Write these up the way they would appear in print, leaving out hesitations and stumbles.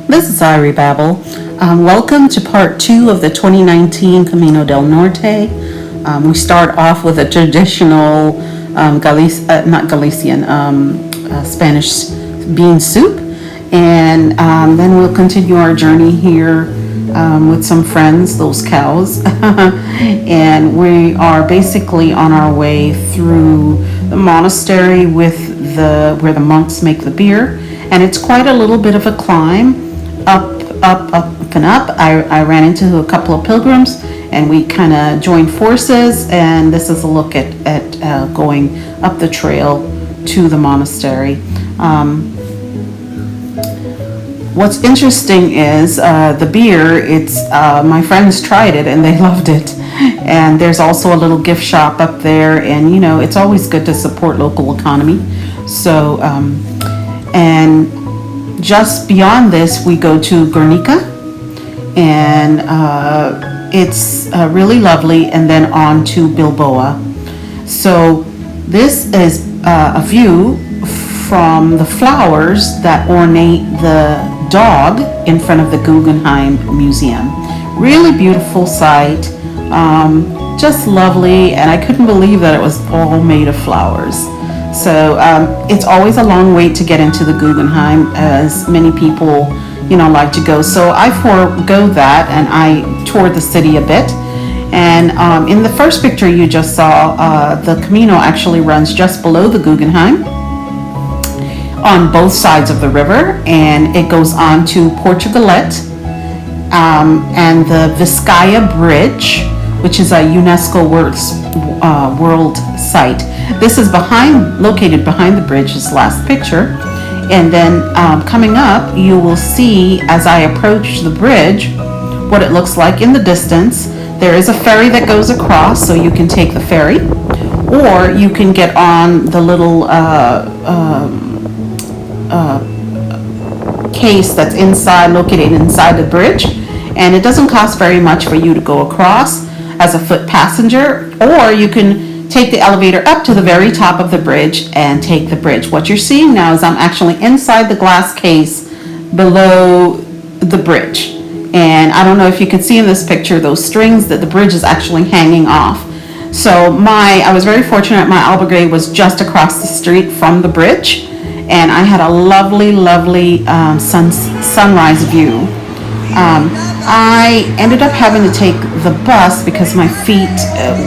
This is Irie Babel. Welcome to part 2 of the 2019 Camino del Norte. We start off with a traditional Spanish bean soup, and then we'll continue our journey here with some friends, those cows, and we are basically on our way through the monastery with where the monks make the beer, and it's quite a little bit of a climb. Up and up. I ran into a couple of pilgrims and we kind of joined forces, and this is a look at going up the trail to the monastery. What's interesting is the beer. It's my friends tried it and they loved it, and there's also a little gift shop up there, and it's always good to support local economy. So and just beyond this, we go to Guernica, and it's really lovely, and then on to Bilboa. So this is a view from the flowers that ornate the dog in front of the Guggenheim Museum. Really beautiful sight, just lovely, and I couldn't believe that it was all made of flowers. So it's always a long wait to get into the Guggenheim, as many people, like to go. So I forego that, and I toured the city a bit. And in the first picture you just saw, the Camino actually runs just below the Guggenheim on both sides of the river, and it goes on to Portugalete and the Vizcaya Bridge, which is a UNESCO World Site. This is located behind the bridge, this last picture. And then coming up, you will see, as I approach the bridge, what it looks like in the distance. There is a ferry that goes across, so you can take the ferry, or you can get on the little case that's located inside the bridge, and it doesn't cost very much for you to go across as a foot passenger, or you can take the elevator up to the very top of the bridge and take the bridge. What you're seeing now is I'm actually inside the glass case below the bridge, and I don't know if you can see in this picture those strings that the bridge is actually hanging off. So I was very fortunate. My albergue was just across the street from the bridge, and I had a lovely sunrise view. I ended up having to take the bus because my feet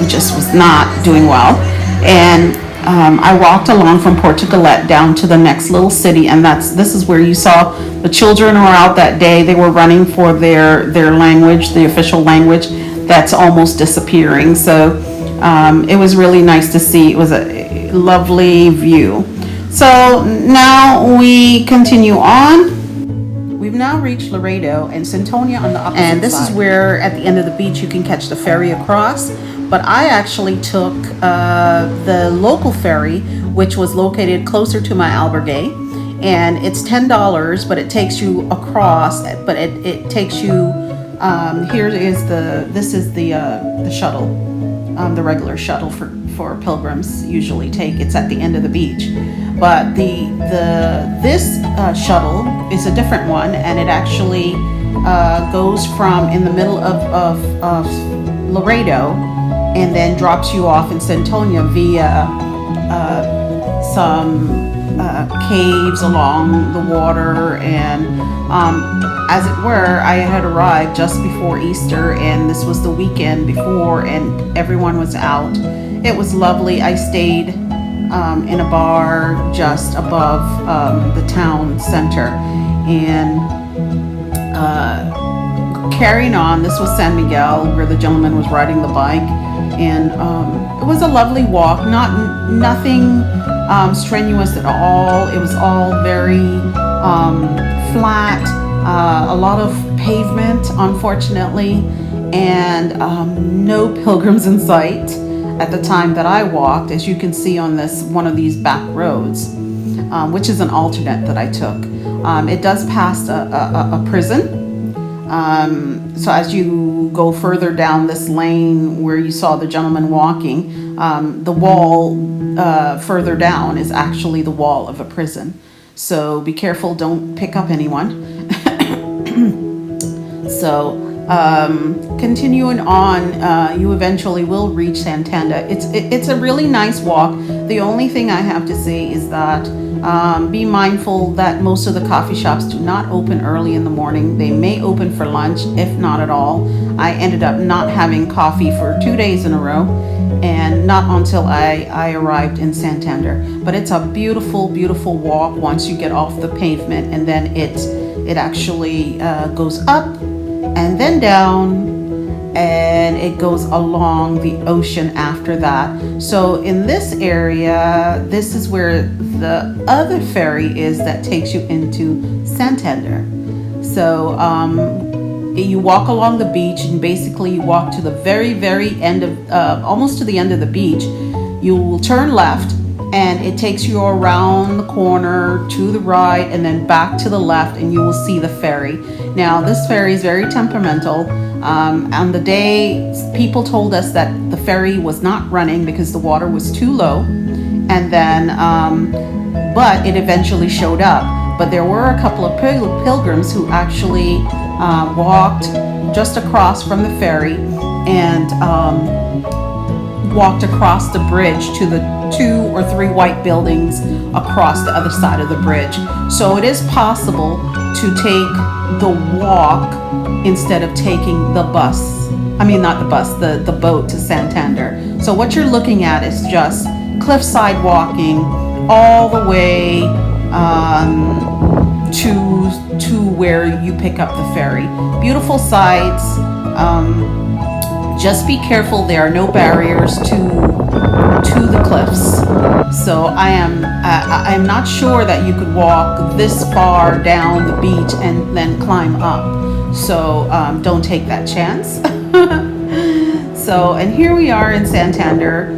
just was not doing well, and I walked along from Portugalete down to the next little city, and this is where you saw the children were out that day. They were running for their language, the official language that's almost disappearing. So it was really nice to see. It was a lovely view. So now we continue on. We've now reached Laredo and Centonia on the opposite side. And this is where, at the end of the beach, you can catch the ferry across. But I actually took the local ferry, which was located closer to my albergue. And it's $10, but it takes you across. But it takes you, this is the shuttle, the regular shuttle for pilgrims usually take. It's at the end of the beach. But this shuttle is a different one, and it actually goes from in the middle of Laredo, and then drops you off in Centonia via some caves along the water. And as it were, I had arrived just before Easter, and this was the weekend before, and everyone was out. It was lovely. I stayed in a bar just above the town center, and carrying on, this was San Miguel, where the gentleman was riding the bike, and it was a lovely walk. Nothing strenuous at all. It was all very flat, a lot of pavement, unfortunately, and no pilgrims in sight at the time that I walked, as you can see on one of these back roads, which is an alternate that I took. It does pass a prison. So as you go further down this lane where you saw the gentleman walking, the wall further down is actually the wall of a prison. So be careful, don't pick up anyone. So continuing on, you eventually will reach Santander. It's a really nice walk. The only thing I have to say is that be mindful that most of the coffee shops do not open early in the morning. They may open for lunch, if not at all. I ended up not having coffee for 2 days in a row, and not until I arrived in Santander. But it's a beautiful, beautiful walk once you get off the pavement, and then it actually goes up and then down, and it goes along the ocean after that. So in this area, this is where the other ferry is that takes you into Santander. So you walk along the beach, and basically you walk to the very, very end of, almost to the end of the beach. You will turn left, and it takes you around the corner to the right and then back to the left, and you will see the ferry. Now, this ferry is very temperamental. On the day, people told us that the ferry was not running because the water was too low, and then, but it eventually showed up. But there were a couple of pilgrims who actually walked just across from the ferry and walked across the bridge to the 2 or 3 white buildings across the other side of the bridge. So it is possible to take the walk instead of taking the bus. I mean, not the bus, the boat to Santander. So what you're looking at is just cliffside walking all the way to where you pick up the ferry. Beautiful sights. Just be careful, there are no barriers to the cliffs. So I'm not sure that you could walk this far down the beach and then climb up. So don't take that chance. So, and here we are in Santander.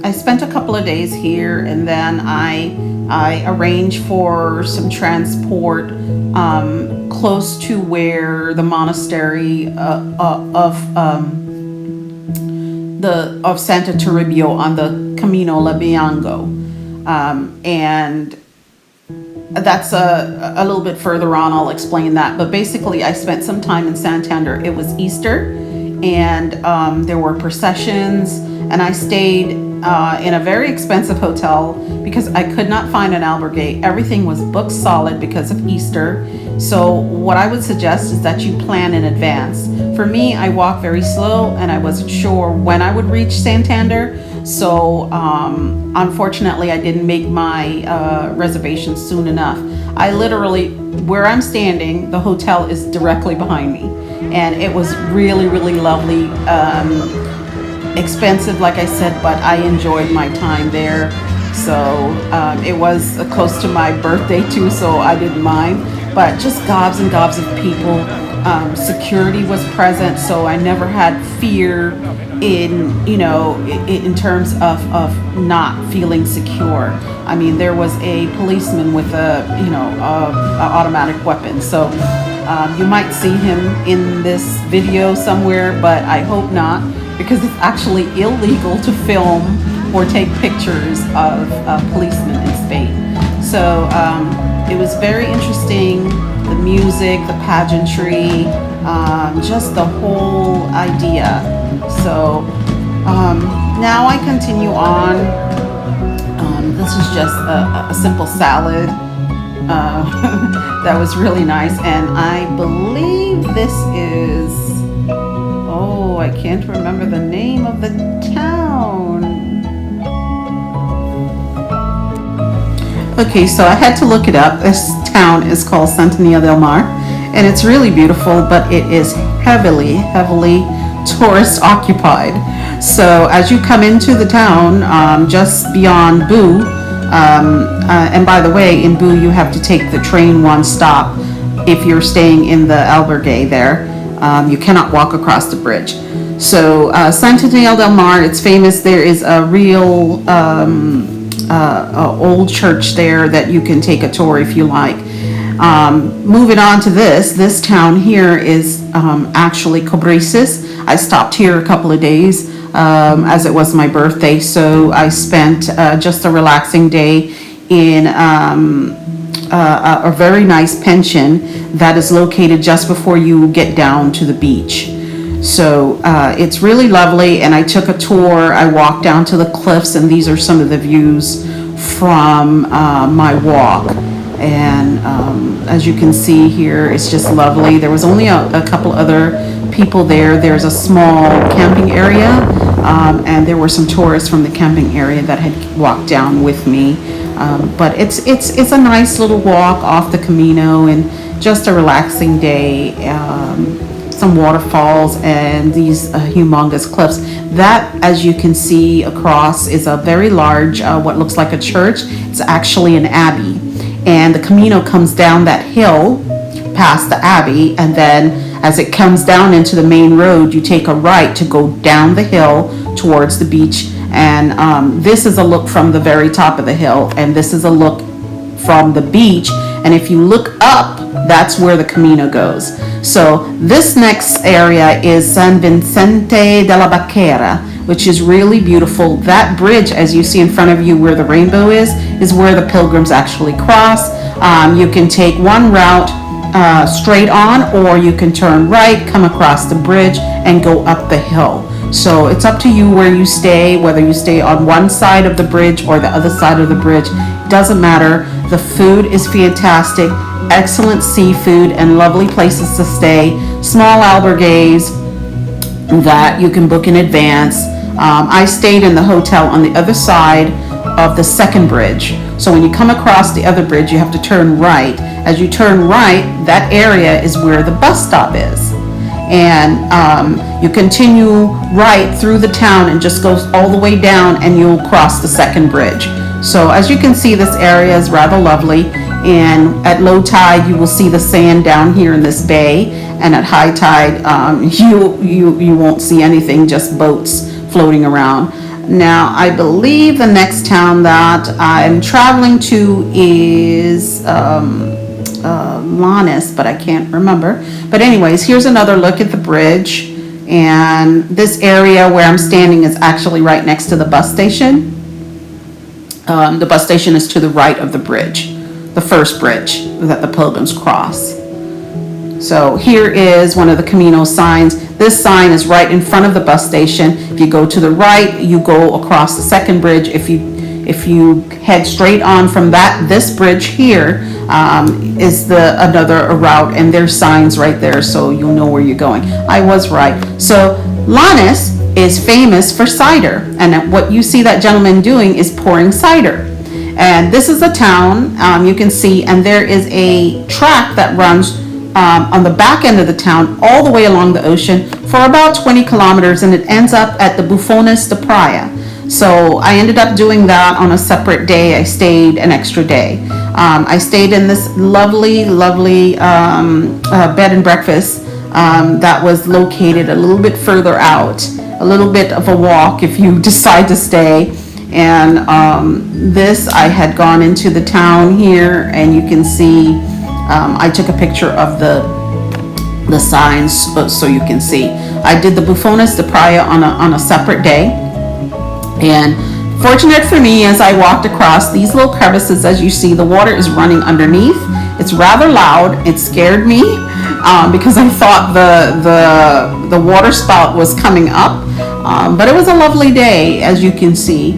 I spent a couple of days here, and then I arranged for some transport close to where the monastery of Santa Toribio on the Camino Labiango, and that's a little bit further on. I'll explain that. But basically, I spent some time in Santander. It was Easter, and there were processions, and I stayed in a very expensive hotel because I could not find an albergue. Everything was booked solid because of Easter. So what I would suggest is that you plan in advance. For me, I walked very slow, and I wasn't sure when I would reach Santander. So unfortunately, I didn't make my reservation soon enough. I literally, where I'm standing, the hotel is directly behind me, and it was really, really lovely. Expensive, like I said, but I enjoyed my time there. So it was close to my birthday too, so I didn't mind. But just gobs and gobs of people. Security was present, so I never had fear in terms of not feeling secure. I mean, there was a policeman with a automatic weapon. So you might see him in this video somewhere, but I hope not, because it's actually illegal to film or take pictures of policemen in Spain. So it was very interesting, the music, the pageantry, just the whole idea. So now I continue on. This is just a simple salad that was really nice, and I believe this is, I can't remember the name of the town. Okay, so I had to look it up. This town is called Santania Del Mar, and it's really beautiful, but it is heavily tourist occupied. So as you come into the town, just beyond Boo, and by the way, in Boo you have to take the train one stop if you're staying in the albergue there. You cannot walk across the bridge. So Santana Del Mar, it's famous. There is a real old church there that you can take a tour if you like. Moving on to this town here is actually Cobresis. I stopped here a couple of days as it was my birthday, so I spent just a relaxing day in a very nice pension that is located just before you get down to the beach. So it's really lovely, and I took a tour. I walked down to the cliffs, and these are some of the views from my walk. And as you can see here, it's just lovely. There was only a couple other people there. There's a small camping area, and there were some tourists from the camping area that had walked down with me. But it's a nice little walk off the Camino, and just a relaxing day. Some waterfalls and these humongous cliffs. That, as you can see across, is a very large, what looks like a church. It's actually an abbey, and the Camino comes down that hill past the abbey, and then as it comes down into the main road, you take a right to go down the hill towards the beach. And this is a look from the very top of the hill, and this is a look from the beach. And if you look up, that's where the Camino goes. So this next area is San Vincente De La Bacara, which is really beautiful. That bridge, as you see in front of you where the rainbow is where the pilgrims actually cross. You can take one route straight on, or you can turn right, come across the bridge, and go up the hill. So it's up to you where you stay, whether you stay on one side of the bridge or the other side of the bridge. Doesn't matter. The food is fantastic. Excellent seafood and lovely places to stay. Small albergues that you can book in advance. I stayed in the hotel on the other side of the second bridge. So when you come across the other bridge, you have to turn right. As you turn right, that area is where the bus stop is. And you continue right through the town and just goes all the way down, and you'll cross the second bridge. So as you can see, this area is rather lovely. And at low tide, you will see the sand down here in this bay, and at high tide, you won't see anything, just boats floating around. Now, I believe the next town that I'm traveling to is Lannis, but I can't remember. But anyways, here's another look at the bridge, and this area where I'm standing is actually right next to the bus station. The bus station is to the right of the bridge, the first bridge that the pilgrims cross. So here is one of the Camino signs. This sign is right in front of the bus station. If you go to the right, you go across the second bridge. If you head straight on from this bridge here, is another route, and there's signs right there, so you'll know where you're going. I was right. So Lannis is famous for cider, and what you see that gentleman doing is pouring cider. And this is a town, you can see, and there is a track that runs on the back end of the town all the way along the ocean for about 20 kilometers, and it ends up at the Bufones de Praia. So I ended up doing that on a separate day. I stayed an extra day. I stayed in this lovely bed and breakfast that was located a little bit further out, a little bit of a walk if you decide to stay. And I had gone into the town here, and you can see I took a picture of the signs so you can see. I did the Bufones de Praia on a separate day, and fortunate for me, as I walked across these little crevices, as you see, the water is running underneath. It's rather loud. It scared me because I thought the water spout was coming up, but it was a lovely day, as you can see.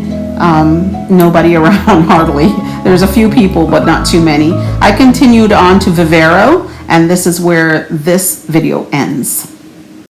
Nobody around hardly. There's a few people, but not too many. I continued on to Viveiro, and this is where this video ends.